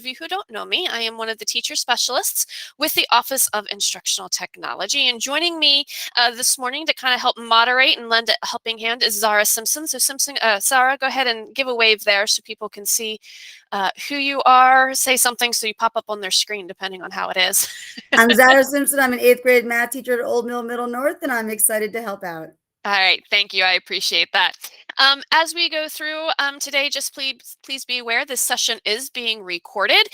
of you who don't know me, I am one of the teacher specialists with the Office of Instructional Technology. And joining me this morning to kind of help moderate and lend a helping hand is Zara Simpson. So Zara, go ahead and give a wave there so people can see who you are. Say something so you pop up on their screen, depending on how it is. I'm Zara Simpson. I'm an 8th grade math teacher at Old Middle North, and I'm excited to help out. All right, thank you. I appreciate that. As we go through today, just please be aware this session is being recorded.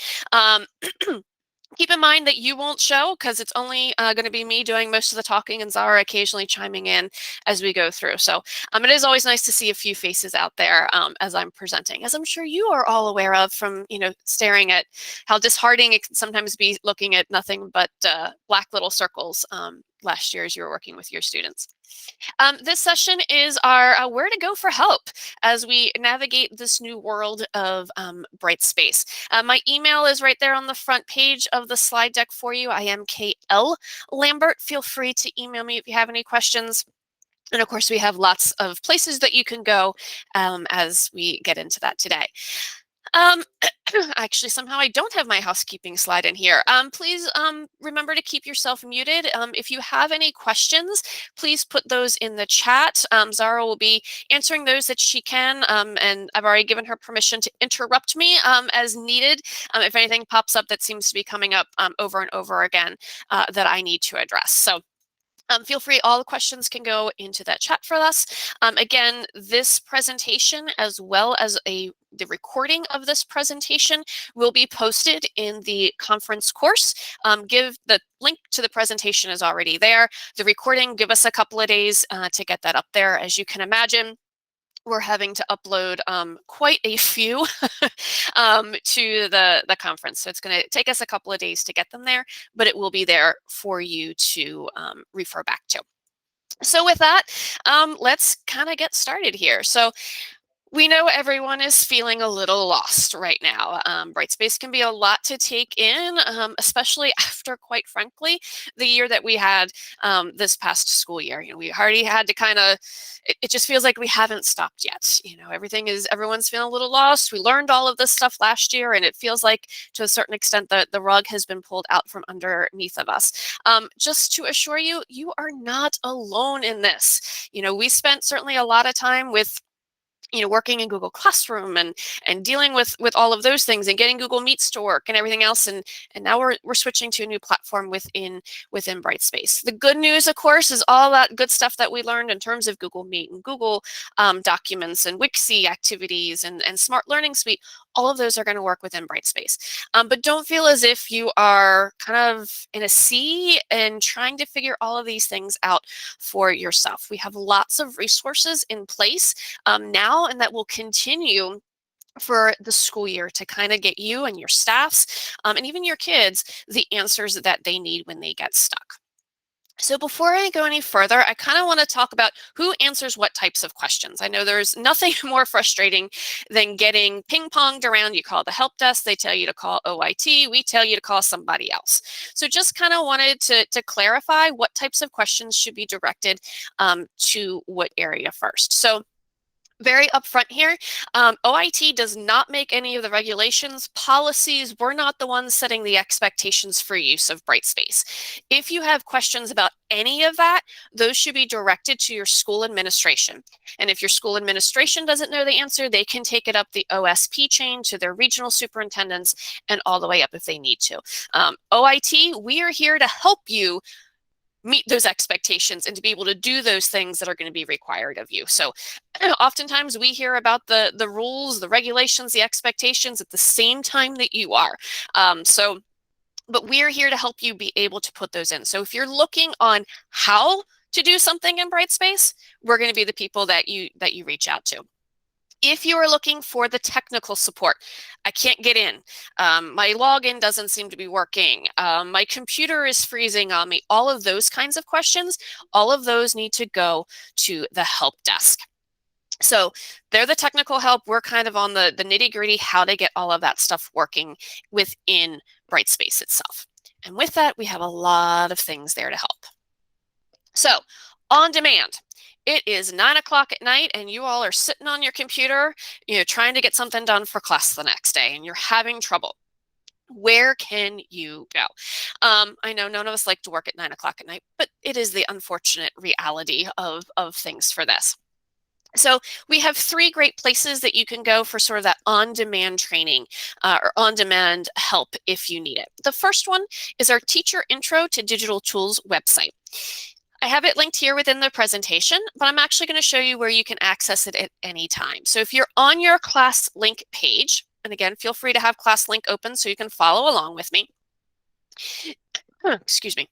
Keep in mind that you won't show because it's only going to be me doing most of the talking and Zara occasionally chiming in as we go through. So it is always nice to see a few faces out there as I'm presenting, as I'm sure you are all aware of from, staring at how disheartening it can sometimes be looking at nothing but black little circles last year as you were working with your students. This session is our where to go for help as we navigate this new world of Brightspace. My email is right there on the front page of the slide deck for you. I am KL Lambert. Feel free to email me if you have any questions. And of course, we have lots of places that you can go as we get into that today. Actually, somehow I don't have my housekeeping slide in here. Please remember to keep yourself muted. If you have any questions, please put those in the chat. Zara will be answering those that she can, and I've already given her permission to interrupt me as needed if anything pops up that seems to be coming up over and over again that I need to address. So feel free, all the questions can go into that chat for us. Again, this presentation, as well as the recording of this presentation, will be posted in the conference course. The link to the presentation is already there. The recording, give us a couple of days to get that up there. As you can imagine, we're having to upload quite a few to the conference. So it's going to take us a couple of days to get them there, but it will be there for you to refer back to. So with that, let's kind of get started here. So we know everyone is feeling a little lost right now. Brightspace can be a lot to take in, especially after, quite frankly, the year that we had this past school year. We already had to kind of, it just feels like we haven't stopped yet. Everyone's feeling a little lost. We learned all of this stuff last year, and it feels like, to a certain extent, the rug has been pulled out from underneath of us. Just to assure you, you are not alone in this. We spent certainly a lot of time with working in Google Classroom and dealing with all of those things and getting Google Meets to work and everything else. And now we're switching to a new platform within Brightspace. The good news, of course, is all that good stuff that we learned in terms of Google Meet and Google Documents and Wixie activities and Smart Learning Suite. All of those are going to work within Brightspace. But don't feel as if you are kind of in a sea and trying to figure all of these things out for yourself. We have lots of resources in place now, and that will continue for the school year to kind of get you and your staffs and even your kids the answers that they need when they get stuck. So before I go any further, I kind of want to talk about who answers what types of questions. I know there's nothing more frustrating than getting ping-ponged around. You call the help desk, they tell you to call OIT, we tell you to call somebody else. So just kind of wanted to clarify what types of questions should be directed to what area first. So very upfront here, OIT does not make any of the regulations, policies. We're not the ones setting the expectations for use of Brightspace. If you have questions about any of that, those should be directed to your school administration. And if your school administration doesn't know the answer, they can take it up the OSP chain to their regional superintendents and all the way up if they need to. OIT, we are here to help you meet those expectations and to be able to do those things that are going to be required of you. So oftentimes we hear about the rules, the regulations, the expectations at the same time that you are. But we're here to help you be able to put those in. So if you're looking on how to do something in Brightspace, we're going to be the people that you reach out to. If you are looking for the technical support, I can't get in. My login doesn't seem to be working. My computer is freezing on me. All of those kinds of questions, all of those need to go to the help desk. So they're the technical help. We're kind of on the nitty-gritty, how to get all of that stuff working within Brightspace itself. And with that, we have a lot of things there to help. So on demand. It is 9 o'clock at night and you all are sitting on your computer, trying to get something done for class the next day and you're having trouble. Where can you go? I know none of us like to work at 9 o'clock at night, but it is the unfortunate reality of things for this. So we have 3 great places that you can go for sort of that on-demand training or on-demand help if you need it. The first one is our Teacher Intro to Digital Tools website. I have it linked here within the presentation, but I'm actually going to show you where you can access it at any time. So if you're on your class link page, and again, feel free to have class link open so you can follow along with me. Excuse me.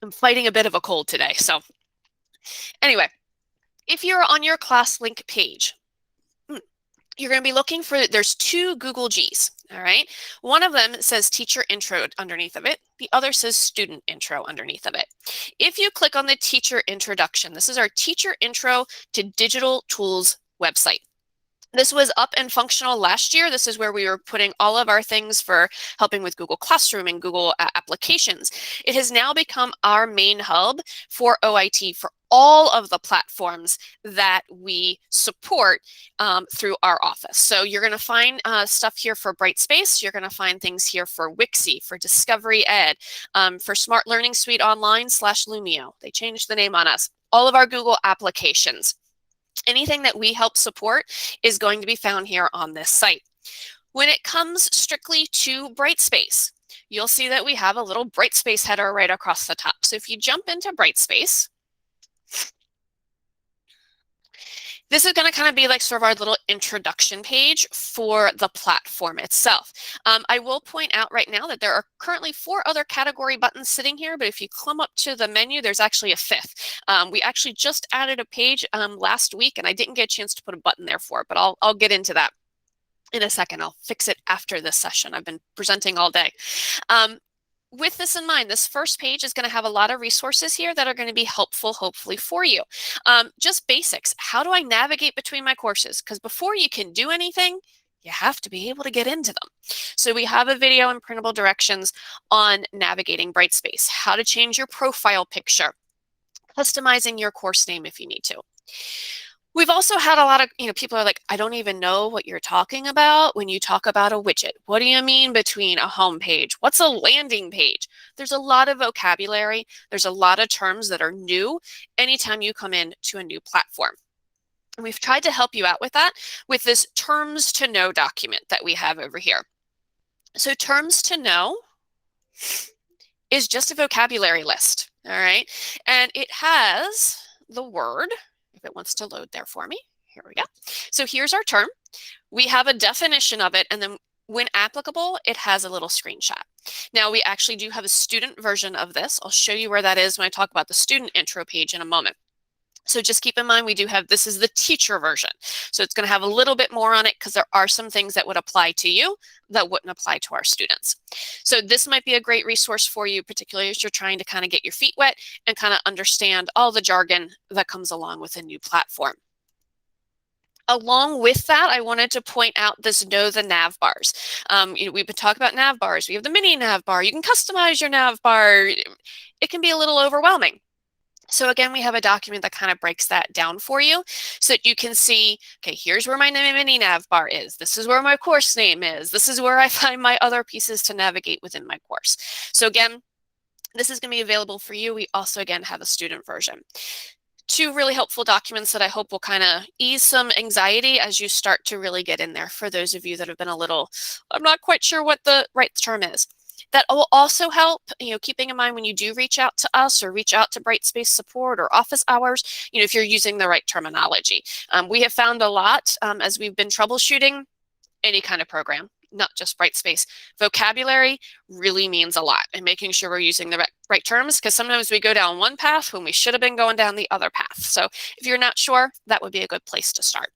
I'm fighting a bit of a cold today. So anyway, if you're on your class link page, you're going to be looking for, there's 2 Google Gs, all right? One of them says Teacher Intro underneath of it. The other says Student Intro underneath of it. If you click on the Teacher Introduction, this is our Teacher Intro to Digital Tools website. This was up and functional last year. This is where we were putting all of our things for helping with Google Classroom and Google applications. It has now become our main hub for OIT for all of the platforms that we support through our office. So you're going to find stuff here for Brightspace. You're going to find things here for Wixie, for Discovery Ed, for Smart Learning Suite Online / Lumio. They changed the name on us. All of our Google applications. Anything that we help support is going to be found here on this site. When it comes strictly to Brightspace, you'll see that we have a little Brightspace header right across the top. So if you jump into Brightspace, this is going to kind of be like sort of our little introduction page for the platform itself. I will point out right now that there are currently 4 other category buttons sitting here, but if you climb up to the menu, there's actually a 5th. We actually just added a page last week, and I didn't get a chance to put a button there for it, but I'll get into that in a second. I'll fix it after this session. I've been presenting all day. With this in mind, this first page is going to have a lot of resources here that are going to be helpful, hopefully, for you. Just basics. How do I navigate between my courses? Because before you can do anything, you have to be able to get into them. So we have a video and printable directions on navigating Brightspace, how to change your profile picture, customizing your course name if you need to. We've also had a lot of, people are like, I don't even know what you're talking about when you talk about a widget. What do you mean between a home page? What's a landing page? There's a lot of vocabulary. There's a lot of terms that are new anytime you come in to a new platform. And we've tried to help you out with that with this terms to know document that we have over here. So terms to know is just a vocabulary list, all right? And it has the word, if it wants to load there for me. Here we go. So here's our term. We have a definition of it, and then when applicable, it has a little screenshot. Now, we actually do have a student version of this. I'll show you where that is when I talk about the student intro page in a moment. So just keep in mind, we do have, this is the teacher version. So it's going to have a little bit more on it because there are some things that would apply to you that wouldn't apply to our students. So this might be a great resource for you, particularly as you're trying to kind of get your feet wet and kind of understand all the jargon that comes along with a new platform. Along with that, I wanted to point out this Know the Nav bars. We've been talking about nav bars. We have the mini nav bar. You can customize your nav bar. It can be a little overwhelming. So again, we have a document that kind of breaks that down for you so that you can see, okay, here's where my mini nav bar is. This is where my course name is. This is where I find my other pieces to navigate within my course. So again, this is going to be available for you. We also, again, have a student version. 2 really helpful documents that I hope will kind of ease some anxiety as you start to really get in there for those of you that have been a little, I'm not quite sure what the right term is. That will also help, keeping in mind when you do reach out to us or reach out to Brightspace Support or office hours, if you're using the right terminology. We have found a lot as we've been troubleshooting any kind of program, not just Brightspace. Vocabulary really means a lot, and making sure we're using the right terms, because sometimes we go down one path when we should have been going down the other path. So if you're not sure, that would be a good place to start.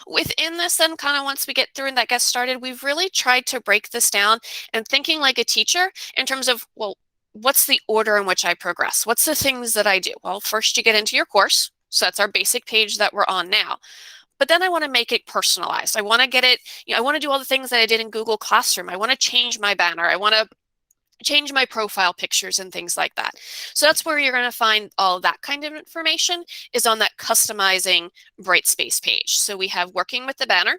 Within this, then, kind of once we get through and that gets started, we've really tried to break this down and thinking like a teacher in terms of, well, what's the order in which I progress? What's the things that I do? Well, first you get into your course. So that's our basic page that we're on now. But then I want to make it personalized. I want to get it, I want to do all the things that I did in Google Classroom. I want to change my banner. I want to change my profile pictures and things like that. So that's where you're going to find all that kind of information is on that customizing Brightspace page. So we have working with the banner.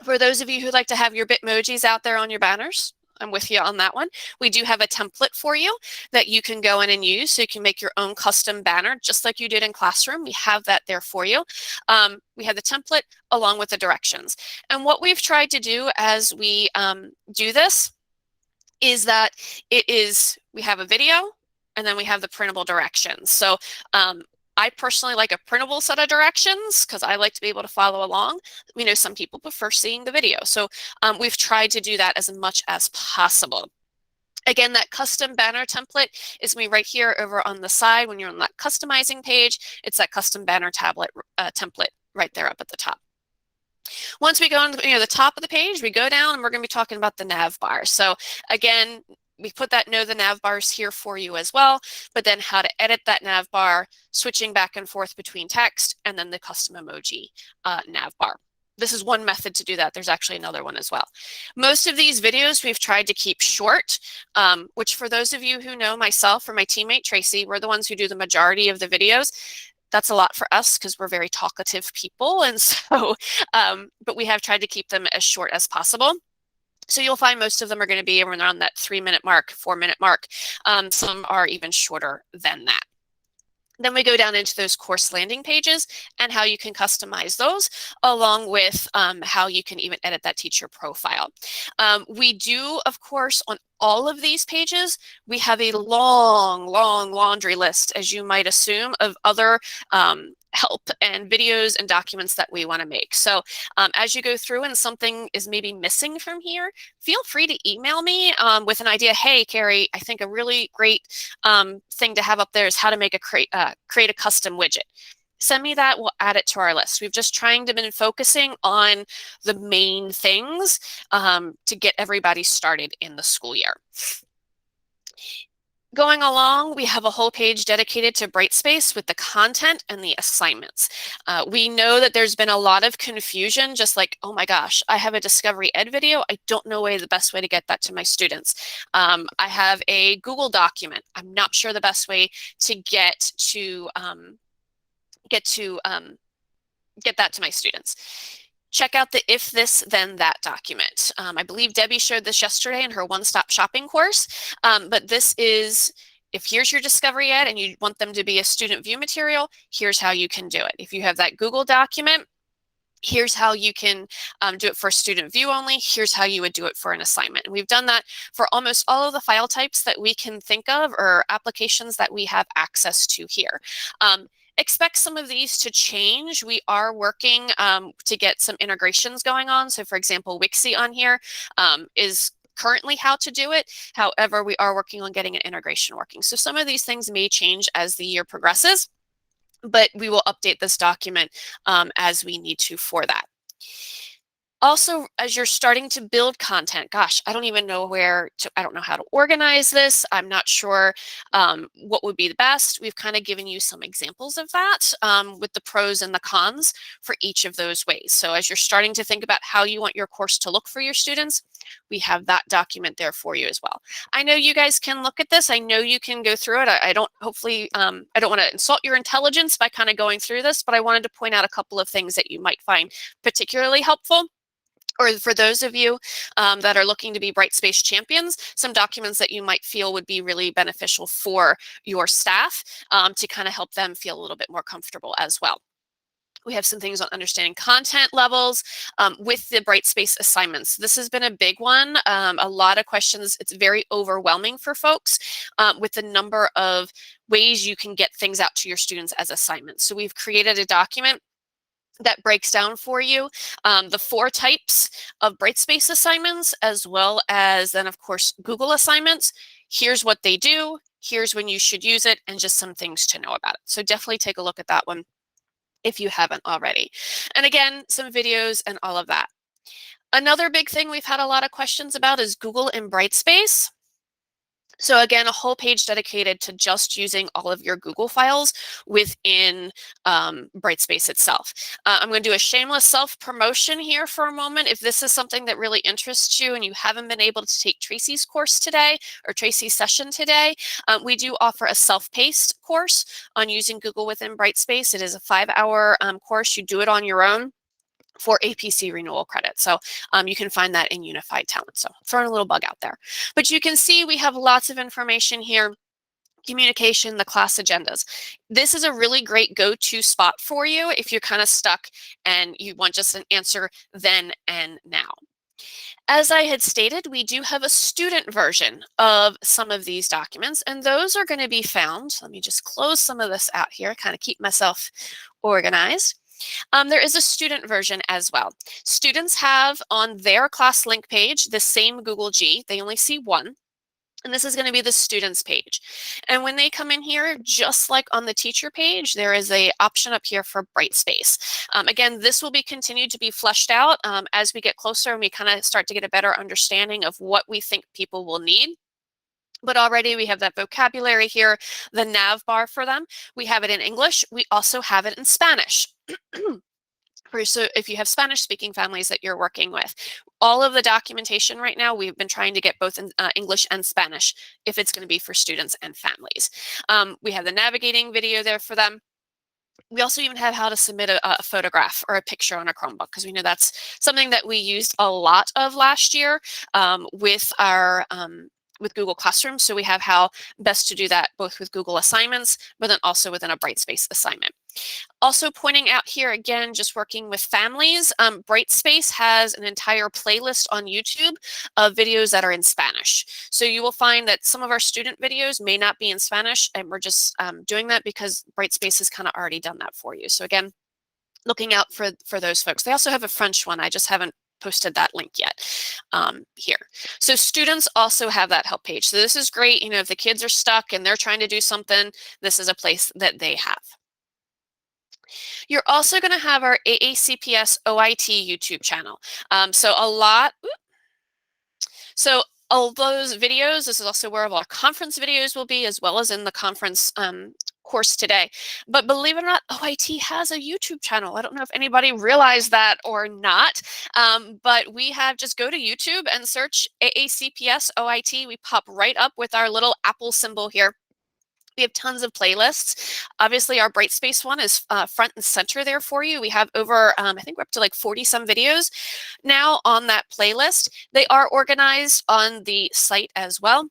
For those of you who'd like to have your Bitmojis out there on your banners, I'm with you on that one. We do have a template for you that you can go in and use, so you can make your own custom banner just like you did in Classroom. We have that there for you. We have the template along with the directions. And what we've tried to do as we do this is that we have a video and then we have the printable directions. So I personally like a printable set of directions because I like to be able to follow along. We know some people prefer seeing the video. So we've tried to do that as much as possible. Again, that custom banner template is me right here over on the side. When you're on that customizing page, it's that custom banner template right there up at the top. Once we go on the top of the page, we go down and we're going to be talking about the nav bar. So again, we put that know the nav bars here for you as well, but then how to edit that nav bar, switching back and forth between text, and then the custom emoji nav bar. This is one method to do that. There's actually another one as well. Most of these videos we've tried to keep short, which for those of you who know myself or my teammate Tracy, we're the ones who do the majority of the videos. That's a lot for us because we're very talkative people. And so, but we have tried to keep them as short as possible. So you'll find most of them are going to be around that 3-minute mark, 4-minute mark. Some are even shorter than that. Then we go down into those course landing pages and how you can customize those, along with how you can even edit that teacher profile. We do, of course, on all of these pages, we have a long laundry list, as you might assume, of other help and videos and documents that we want to make. So as you go through and something is maybe missing from here, feel free to email me with an idea. Hey, Carrie, I think a really great thing to have up there is how to make create a custom widget. Send me that, we'll add it to our list. We've just trying to been focusing on the main things to get everybody started in the school year. Going along, we have a whole page dedicated to Brightspace with the content and the assignments. We know that there's been a lot of confusion, just like, oh my gosh, I have a Discovery Ed video. I don't know the best way to get that to my students. I have a Google document. I'm not sure the best way to get that to my students. Check out the If This Then That document. I believe Debbie showed this yesterday in her one-stop shopping course, but this is, if here's your Discovery Ed and you want them to be a student view material, here's how you can do it. If you have that Google document, here's how you can do it for student view only. Here's how you would do it for an assignment. And we've done that for almost all of the file types that we can think of or applications that we have access to here. Expect some of these to change. We are working to get some integrations going on. So for example, Wixie on here is currently how to do it. However, we are working on getting an integration working. So some of these things may change as the year progresses, but we will update this document as we need to for that. Also, as you're starting to build content, gosh, I don't even know I don't know how to organize this. I'm not sure what would be the best. We've kind of given you some examples of that with the pros and the cons for each of those ways. So as you're starting to think about how you want your course to look for your students, we have that document there for you as well. I know you guys can look at this. I know you can go through it. I don't want to insult your intelligence by kind of going through this, but I wanted to point out a couple of things that you might find particularly helpful. Or for those of you that are looking to be Brightspace champions, some documents that you might feel would be really beneficial for your staff to kind of help them feel a little bit more comfortable as well. We have some things on understanding content levels with the Brightspace assignments. This has been a big one. A lot of questions. It's very overwhelming for folks with the number of ways you can get things out to your students as assignments. So we've created a document that breaks down for you the 4 types of Brightspace assignments, as well as then, of course, Google assignments. Here's what they do, here's when you should use it, and just some things to know about it. So definitely take a look at that one if you haven't already. And again, some videos and all of that. Another big thing we've had a lot of questions about is Google and Brightspace. So again, a whole page dedicated to just using all of your Google files within Brightspace itself. I'm going to do a shameless self-promotion here for a moment. If this is something that really interests you and you haven't been able to take Tracy's course today or Tracy's session today, we do offer a self-paced course on using Google within Brightspace. It is a 5-hour course. You do it on your own. for APC renewal credit. So you can find that in Unified Talent. So throwing a little bug out there. But you can see we have lots of information here. Communication, the class agendas. This is a really great go-to spot for you if you're kind of stuck and you want just an answer then and now. As I had stated, we do have a student version of some of these documents, and those are going to be found. Let me just close some of this out here, kind of keep myself organized. There is a student version as well. Students have on their class link page the same Google G. They only see one. And this is going to be the students page. And when they come in here, just like on the teacher page, there is an option up here for Brightspace. Again, this will be continued to be fleshed out as we get closer and we kind of start to get a better understanding of what we think people will need. But already we have that vocabulary here, the nav bar for them. We have it in English. We also have it in Spanish. So if you have Spanish speaking families that you're working with, all of the documentation right now, we've been trying to get both in English and Spanish if it's going to be for students and families. We have the navigating video there for them. We also even have how to submit a photograph or a picture on a Chromebook, because we know that's something that we used a lot of last year with our with Google Classroom. So we have how best to do that both with Google assignments, but then also within a Brightspace assignment. Also pointing out here again, just working with families, Brightspace has an entire playlist on YouTube of videos that are in Spanish. So you will find that some of our student videos may not be in Spanish, and we're just doing that because Brightspace has kind of already done that for you. So again, looking out for those folks. They also have a French one. I just haven't posted that link yet here. So students also have that help page. So this is great. You know, if the kids are stuck and they're trying to do something, this is a place that they have. You're also going to have our AACPS OIT YouTube channel. So all those videos, this is also where all our conference videos will be, as well as in the conference course today. But believe it or not, OIT has a YouTube channel. I don't know if anybody realized that or not, but we have, just go to YouTube and search AACPS OIT. We pop right up with our little Apple symbol here. We have tons of playlists. Obviously, our Brightspace one is front and center there for you. We have over, I think we're up to like 40 some videos now on that playlist. They are organized on the site as well,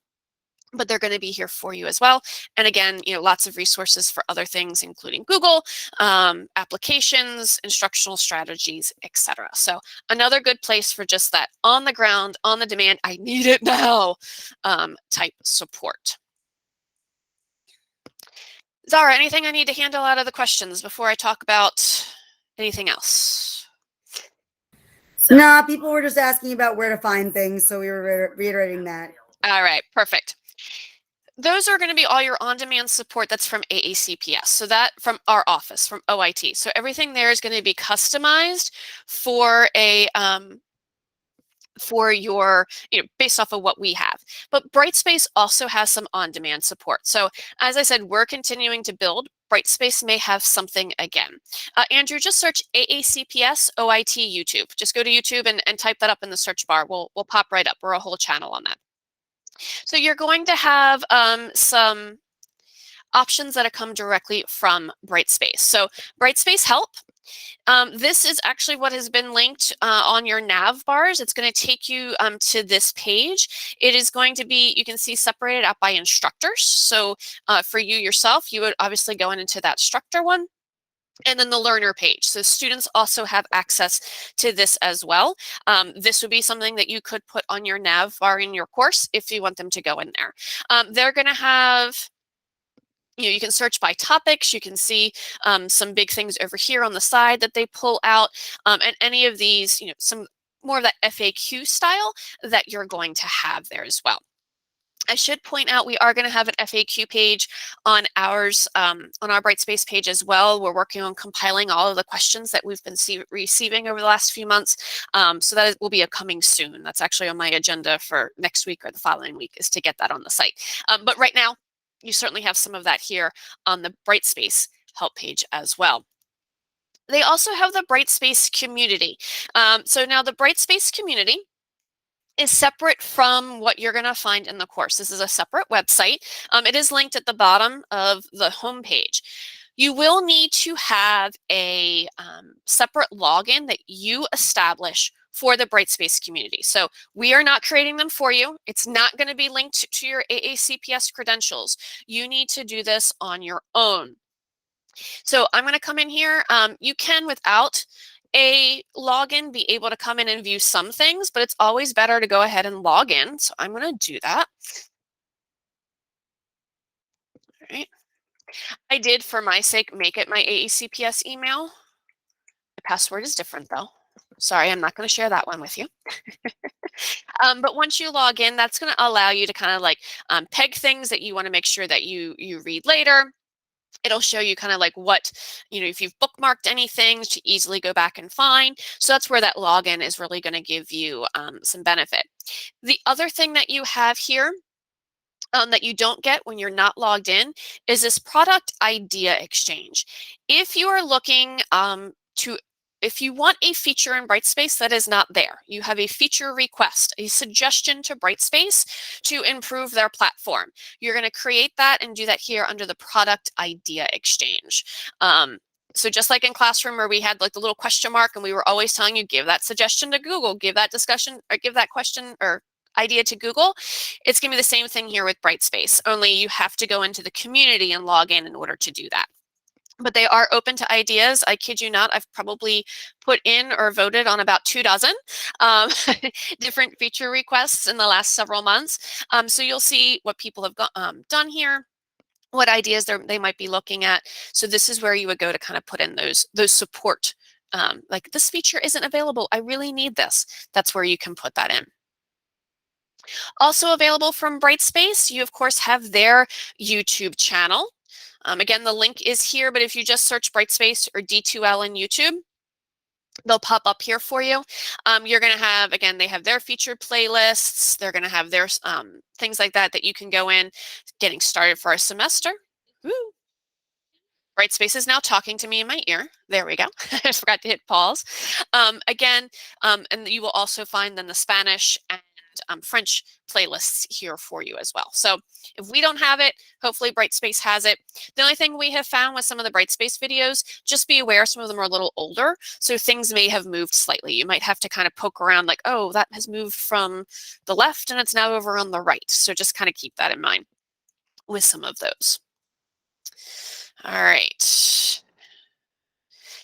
but they're going to be here for you as well. And again, you know, lots of resources for other things, including Google, applications, instructional strategies, etc. So another good place for just that on the ground, on the demand, I need it now type support. Zara, anything I need to handle out of the questions before I talk about anything else? No, people were just asking about where to find things, so we were reiterating that. All right, perfect. Those are going to be all your on-demand support that's from AACPS. So that from our office, from OIT. So everything there is going to be customized for a for your, you know, based off of what we have. But Brightspace also has some on-demand support. So as I said, we're continuing to build. Brightspace may have something again. Andrew, just search AACPS OIT YouTube. Just go to YouTube and type that up in the search bar. We'll pop right up. We're a whole channel on that. So you're going to have some options that come directly from Brightspace. So Brightspace Help. This is actually what has been linked on your nav bars. It's going to take you to this page. It is going to be, you can see, separated out by instructors. So for you yourself, you would obviously go into that instructor one. And then the learner page. So students also have access to this as well. This would be something that you could put on your nav bar in your course if you want them to go in there. They're going to have, you know, you can search by topics. You can see some big things over here on the side that they pull out. And any of these, you know, some more of that FAQ style that you're going to have there as well. I should point out we are going to have an FAQ page on ours, on our Brightspace page as well. We're working on compiling all of the questions that we've been receiving over the last few months. So that will be coming soon. That's actually on my agenda for next week or the following week, is to get that on the site. But right now, you certainly have some of that here on the Brightspace help page as well. They also have the Brightspace Community. So now the Brightspace Community is separate from what you're going to find in the course. This is a separate website. It is linked at the bottom of the home page. You will need to have a separate login that you establish for the Brightspace community. So we are not creating them for you. It's not going to be linked to your AACPS credentials. You need to do this on your own. So I'm going to come in here. You can, without a login, be able to come in and view some things, but it's always better to go ahead and log in. So I'm going to do that. All right. I did, for my sake, make it my AACPS email. The password is different though. Sorry, I'm not going to share that one with you. But once you log in, that's going to allow you to kind of like peg things that you want to make sure that you read later. It'll show you kind of like what, if you've bookmarked anything to easily go back and find. So that's where that login is really going to give you some benefit. The other thing that you have here that you don't get when you're not logged in is this product idea exchange. If you are looking if you want a feature in Brightspace that is not there, you have a feature request, a suggestion to Brightspace to improve their platform. You're going to create that and do that here under the product idea exchange. So just like in Classroom where we had like the little question mark and we were always telling you, give that suggestion to Google, give that discussion or give that question or idea to Google, it's going to be the same thing here with Brightspace, only you have to go into the community and log in order to do that. But they are open to ideas. I kid you not, I've probably put in or voted on about 24 different feature requests in the last several months. So you'll see what people have done here, what ideas they might be looking at. So this is where you would go to kind of put in those support, like this feature isn't available, I really need this. That's where you can put that in. Also available from Brightspace, you of course have their YouTube channel. Again, the link is here, but if you just search Brightspace or D2L in YouTube, they'll pop up here for you. You're going to have, again, they have their featured playlists. They're going to have their things like that you can go in, getting started for a semester. Woo. Brightspace is now talking to me in my ear. There we go. I forgot to hit pause. Again, and you will also find then the Spanish and French playlists here for you as well. So if we don't have it, hopefully Brightspace has it. The only thing we have found with some of the Brightspace videos, just be aware some of them are a little older, so things may have moved slightly. You might have to kind of poke around like, oh, that has moved from the left and it's now over on the right. So just kind of keep that in mind with some of those. All right.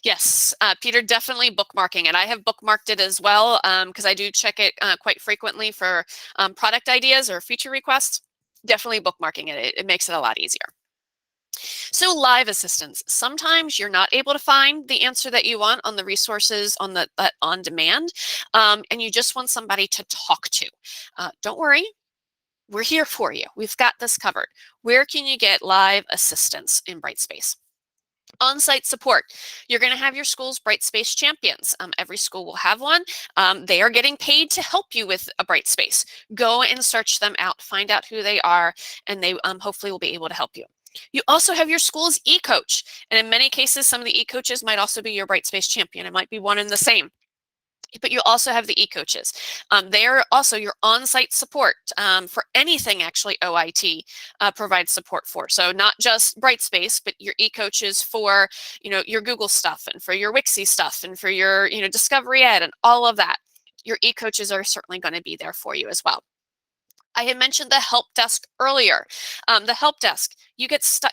Yes, Peter, definitely bookmarking it. I have bookmarked it as well because I do check it quite frequently for product ideas or feature requests. Definitely bookmarking it. It makes it a lot easier. So live assistance. Sometimes you're not able to find the answer that you want on the resources on the on demand, and you just want somebody to talk to. Don't worry. We're here for you. We've got this covered. Where can you get live assistance in Brightspace? OnSite Support. You're going to have your school's Brightspace champions. Every school will have one. They are getting paid to help you with a Brightspace. Go and search them out, find out who they are, and they hopefully will be able to help you. You also have your school's e-coach. And in many cases, some of the e-coaches might also be your Brightspace champion. It might be one and the same. But you also have the e-coaches. They are also your on-site support for anything actually OIT provides support for. So not just Brightspace, but your e-coaches for your Google stuff and for your Wixie stuff and for your Discovery Ed and all of that. Your e-coaches are certainly going to be there for you as well. I had mentioned the help desk earlier. The help desk, you get stuck,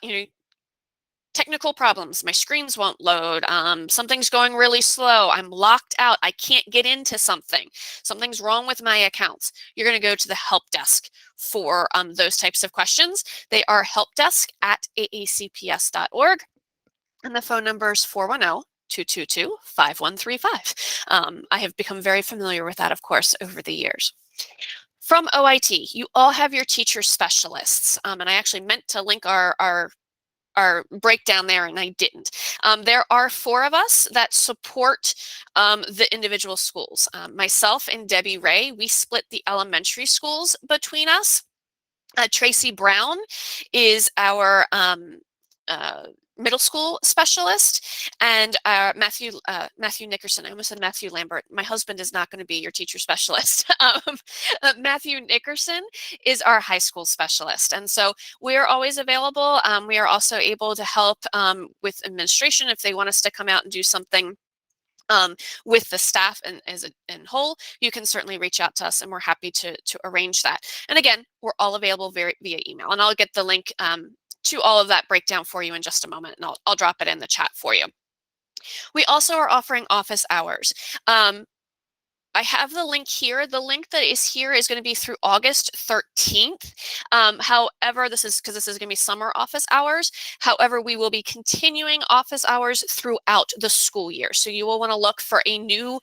technical problems, my screens won't load, something's going really slow, I'm locked out, I can't get into something, something's wrong with my accounts. You're going to go to the help desk for those types of questions. They are helpdesk@aacps.org, and the phone number is 410-222-5135. I have become very familiar with that, of course, over the years. From OIT, you all have your teacher specialists, and I actually meant to link our breakdown there and I didn't. There are 4 of us that support the individual schools. Myself and Debbie Ray, we split the elementary schools between us. Tracy Brown is our middle school specialist, and Matthew Nickerson. I almost said Matthew Lambert. My husband is not going to be your teacher specialist. Matthew Nickerson is our high school specialist, and so we are always available. We are also able to help with administration if they want us to come out and do something with the staff and as in whole. You can certainly reach out to us, and we're happy to arrange that. And again, we're all available via email, and I'll get the link to all of that breakdown for you in just a moment, and I'll drop it in the chat for you. We also are offering office hours. I have the link here. The link that is here is going to be through August 13th. However, this is because this is going to be summer office hours. However, we will be continuing office hours throughout the school year. So you will want to look for a new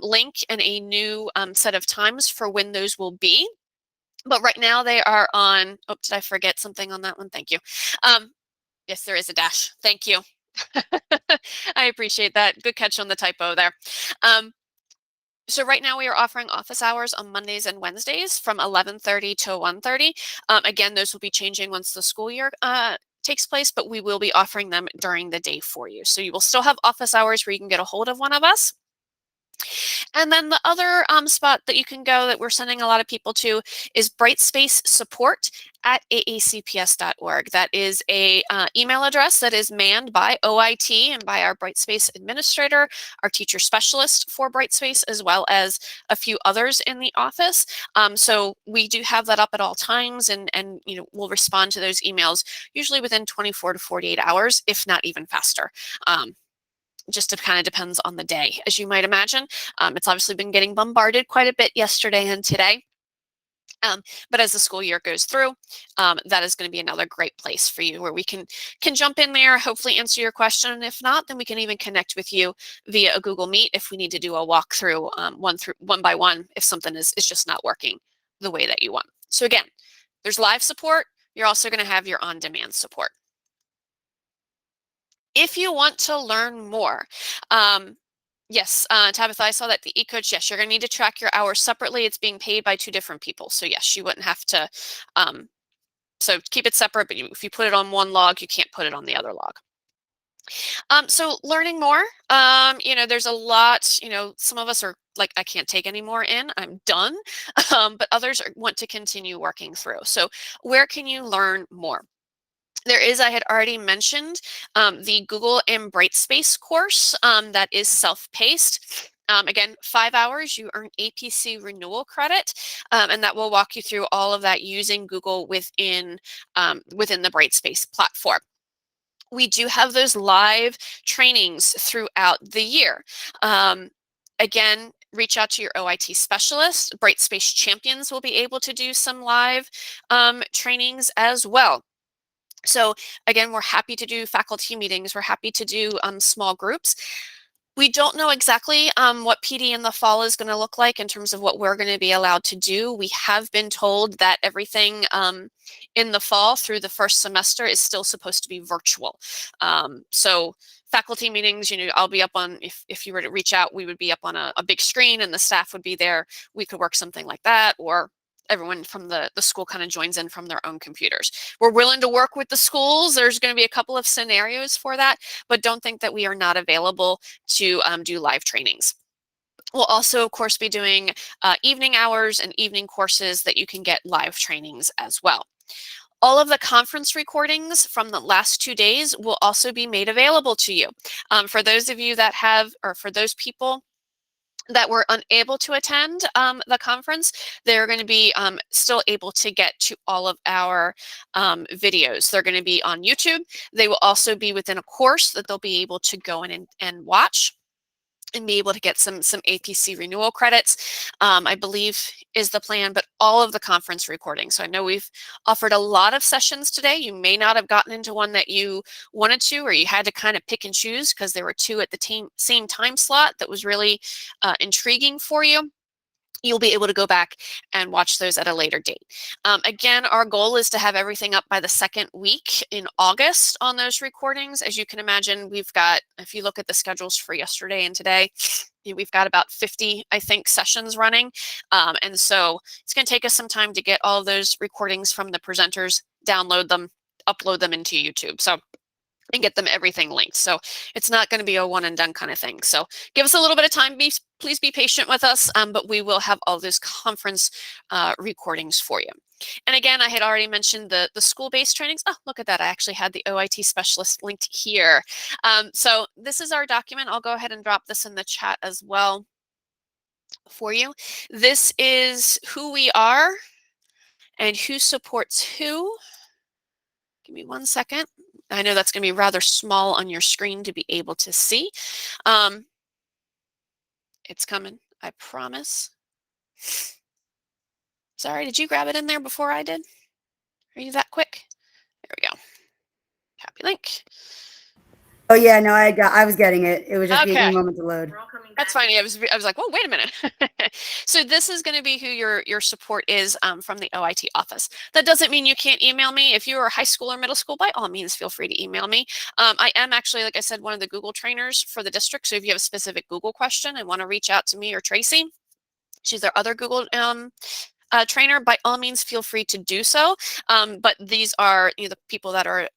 link and a new set of times for when those will be. But right now they are on, oh, did I forget something on that one? Thank you. Yes, there is a dash. Thank you. I appreciate that. Good catch on the typo there. So right now we are offering office hours on Mondays and Wednesdays from 11:30 to 1:30. Again, those will be changing once the school year takes place, but we will be offering them during the day for you. So you will still have office hours where you can get a hold of one of us. And then the other spot that you can go that we're sending a lot of people to is Brightspace Support at aacps.org. That is a email address that is manned by OIT and by our Brightspace administrator, our teacher specialist for Brightspace, as well as a few others in the office. So we do have that up at all times, and we'll respond to those emails usually within 24 to 48 hours, if not even faster. Just kind of depends on the day, as you might imagine. It's obviously been getting bombarded quite a bit yesterday and today. But as the school year goes through, that is going to be another great place for you where we can jump in there, hopefully answer your question. And if not, then we can even connect with you via a Google Meet if we need to do a walkthrough one by one if something is just not working the way that you want. So again, there's live support. You're also going to have your on-demand support. If you want to learn more, yes, Tabitha, I saw that the e-coach, yes, you're going to need to track your hours separately. It's being paid by 2 different people. So yes, you wouldn't have to, so keep it separate, but if you put it on one log, you can't put it on the other log. So learning more, there's a lot, some of us are like, I can't take any more in, I'm done, but others want to continue working through. So where can you learn more? There is, I had already mentioned, the Google and Brightspace course that is self-paced. Again, 5 hours, you earn APC renewal credit, and that will walk you through all of that using Google within the Brightspace platform. We do have those live trainings throughout the year. Again, reach out to your OIT specialist. Brightspace champions will be able to do some live trainings as well. So again, we're happy to do faculty meetings. We're happy to do small groups. We don't know exactly what PD in the fall is going to look like in terms of what we're going to be allowed to do. We have been told that everything in the fall through the first semester is still supposed to be virtual. So faculty meetings, I'll be up on, if you were to reach out, we would be up on a big screen and the staff would be there. We could work something like that, or everyone from the school kind of joins in from their own computers. We're willing to work with the schools. There's going to be a couple of scenarios for that, but don't think that we are not available to do live trainings. We'll also, of course, be doing evening hours and evening courses that you can get live trainings as well. All of the conference recordings from the last 2 days will also be made available to you. For those of you that have, or for those people that were unable to attend the conference, they're going to be still able to get to all of our videos. They're going to be on YouTube. They will also be within a course that they'll be able to go in and watch and be able to get some APC renewal credits, I believe is the plan, but all of the conference recordings. So I know we've offered a lot of sessions today. You may not have gotten into one that you wanted to, or you had to kind of pick and choose because there were 2 at the same time slot that was really intriguing for you. You'll be able to go back and watch those at a later date. Again, our goal is to have everything up by the 2nd week in August on those recordings. As you can imagine, we've got, if you look at the schedules for yesterday and today, we've got about 50, I think, sessions running. And so it's going to take us some time to get all of those recordings from the presenters, download them, upload them into YouTube. So and get them everything linked. So it's not going to be a one and done kind of thing. So give us a little bit of time. Please be patient with us, but we will have all those conference recordings for you. And again, I had already mentioned the school-based trainings. Oh, look at that. I actually had the OIT specialist linked here. So this is our document. I'll go ahead and drop this in the chat as well for you. This is who we are and who supports who. Give me 1 second. I know that's going to be rather small on your screen to be able to see. It's coming, I promise. Sorry, did you grab it in there before I did? Are you that quick? There we go. Copy link. Oh yeah, no, I was getting it. It was just Okay. taking a moment to load. That's fine. I was like, well, wait a minute. So this is going to be who your support is from the OIT office. That doesn't mean you can't email me. If you are high school or middle school, by all means, feel free to email me. I am actually, like I said, one of the Google trainers for the district. So if you have a specific Google question and want to reach out to me or Tracy, she's our other Google trainer, by all means, feel free to do so. But these are the people that are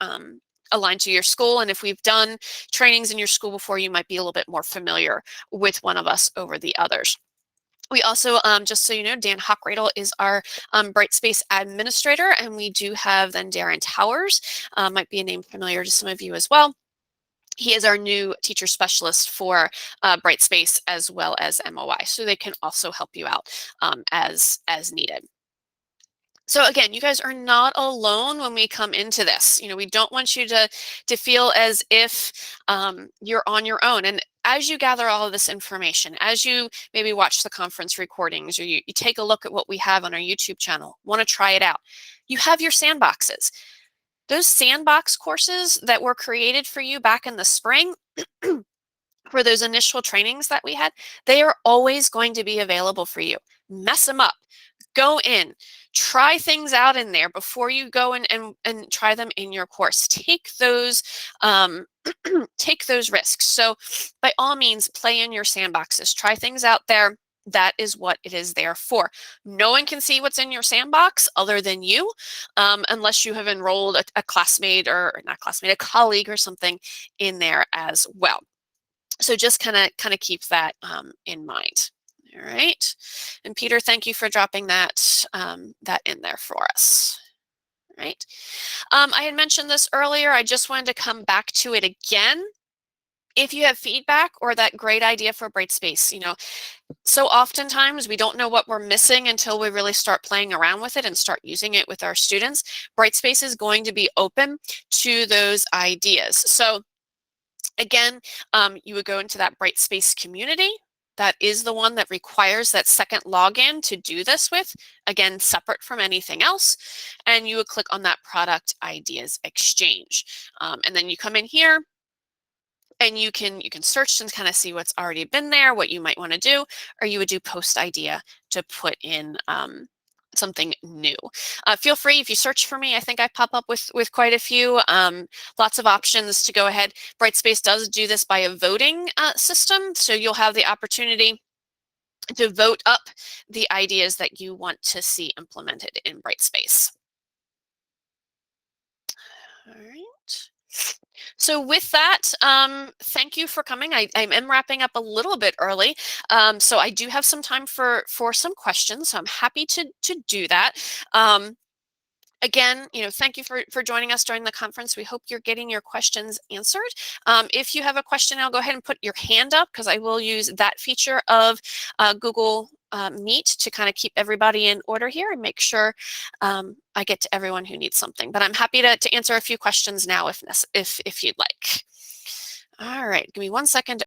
aligned to your school. And if we've done trainings in your school before, you might be a little bit more familiar with one of us over the others. We also, just so you know, Dan Hockradle is our Brightspace administrator, and we do have then Darren Towers, might be a name familiar to some of you as well. He is our new teacher specialist for Brightspace as well as MOI, so they can also help you out as needed. So again, you guys are not alone when we come into this. We don't want you to feel as if you're on your own. And as you gather all of this information, as you maybe watch the conference recordings, or you take a look at what we have on our YouTube channel, want to try it out, you have your sandboxes. Those Sandbox courses that were created for you back in the spring, for those initial trainings that we had, they are always going to be available for you. Mess them up. Go in, try things out in there before you go and try them in your course. Take those take those risks. So by all means, play in your sandboxes. Try things out there. That is what it is there for. No one can see what's in your sandbox other than you, unless you have enrolled a classmate, or not classmate, a colleague or something in there as well. So just kind of keep that in mind. All right. And Peter, thank you for dropping that in there for us. All right. I had mentioned this earlier. I just wanted to come back to it again. If you have feedback or that great idea for Brightspace, so oftentimes we don't know what we're missing until we really start playing around with it and start using it with our students. Brightspace is going to be open to those ideas. So again, you would go into that Brightspace community. That is the one that requires that second login to do this with, again, separate from anything else. And you would click on that product ideas exchange. And then you come in here and you can search and kind of see what's already been there, what you might want to do, or you would do post idea to put in something new. Feel free, if you search for me, I think I pop up with quite a few, lots of options to go ahead. Brightspace does do this by a voting system, so you'll have the opportunity to vote up the ideas that you want to see implemented in Brightspace. All right. So with that, thank you for coming. I am wrapping up a little bit early, so I do have some time for some questions. So I'm happy to do that. Again, thank you for joining us during the conference. We hope you're getting your questions answered. If you have a question, I'll go ahead and put your hand up, because I will use that feature of Google Meet to kind of keep everybody in order here and make sure I get to everyone who needs something. But I'm happy to answer a few questions now if you'd like. All right, give me 1 second.